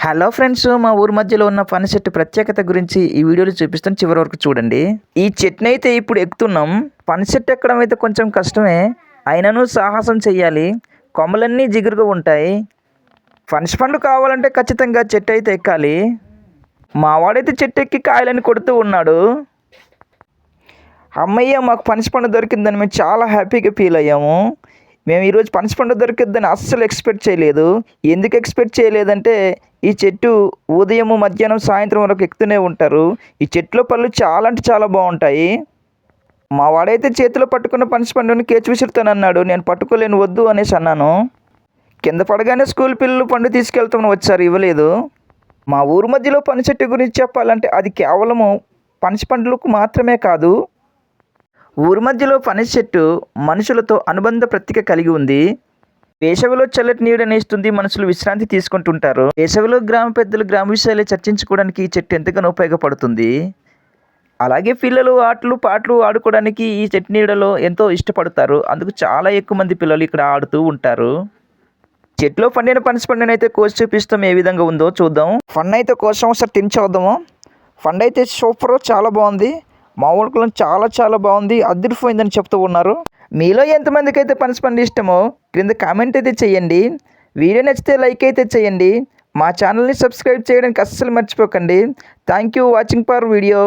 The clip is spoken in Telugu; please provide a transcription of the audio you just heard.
హలో ఫ్రెండ్స్, మా ఊరి మధ్యలో ఉన్న పని చెట్టు ప్రత్యేకత గురించి ఈ వీడియోలో చూపిస్తాను, చివరి వరకు చూడండి. ఈ చెట్టుని అయితే ఇప్పుడు ఎక్కుతున్నాం. పని చెట్టు ఎక్కడం అయితే కొంచెం కష్టమే, అయినను సాహసం చెయ్యాలి. కొమ్మలన్నీ జిగురుగా ఉంటాయి. పనస పండు కావాలంటే ఖచ్చితంగా చెట్టు అయితే ఎక్కాలి. మావాడైతే చెట్టు ఎక్కి కాయలని కొడుతూ ఉన్నాడు. అమ్మయ్య, మాకు పనస పండు దొరికిందని మేము చాలా హ్యాపీగా ఫీల్ అయ్యాము. మేము ఈరోజు పనస పండు దొరికిద్దని అస్సలు ఎక్స్పెక్ట్ చేయలేదు. ఎందుకు ఎక్స్పెక్ట్ చేయలేదంటే, ఈ చెట్టు ఉదయం, మధ్యాహ్నం, సాయంత్రం వరకు ఎక్కుతూనే ఉంటారు. ఈ చెట్లో పళ్ళు చాలా అంటే చాలా బాగుంటాయి. మా వాడైతే చేతిలో పట్టుకున్న పనస పండుని కేచి విసురుతానన్నాడు. నేను పట్టుకోలేను, వద్దు అనేసి అన్నాను. కింద పడగానే స్కూల్ పిల్లలు పండు తీసుకెళ్తామని వచ్చారు, ఇవ్వలేదు. మా ఊరు మధ్యలో పనస చెట్టు గురించి చెప్పాలంటే అది కేవలము పనస పండ్లకు మాత్రమే కాదు. ఊరి మధ్యలో పనస చెట్టు మనుషులతో అనుబంధ ప్రతీక కలిగి ఉంది. వేసవిలో చల్లటి నీడని ఇస్తుంది, మనుషులు విశ్రాంతి తీసుకుంటుంటారు. వేసవిలో గ్రామ పెద్దలు గ్రామ విషయాలే చర్చించుకోవడానికి ఈ చెట్టు ఎంతగానో ఉపయోగపడుతుంది. అలాగే పిల్లలు ఆటలు పాటలు ఆడుకోవడానికి ఈ చెట్టు నీడలో ఎంతో ఇష్టపడతారు. అందుకు చాలా ఎక్కువ మంది పిల్లలు ఇక్కడ ఆడుతూ ఉంటారు. చెట్లో పండిన పనస పండుని అయితే కోసి చూపిస్తాం, ఏ విధంగా ఉందో చూద్దాం. ఫండ్ అయితే కోసం ఒకసారి తిని చూద్దాము. ఫండ్ అయితే సూపర్, చాలా బాగుంది. మా ఊళ్ళో చాలా చాలా బాగుంది, అదిరిపోయిందని చెప్తూ ఉన్నారు. మీలో ఎంతమందికి అయితే పనస పండు ఇష్టమో క్రింద కామెంట్ అయితే చేయండి. వీడియో నచ్చితే లైక్ అయితే చేయండి. మా ఛానల్ని సబ్స్క్రైబ్ చేయడానికి అస్సలు మర్చిపోకండి. Thank you watching for video.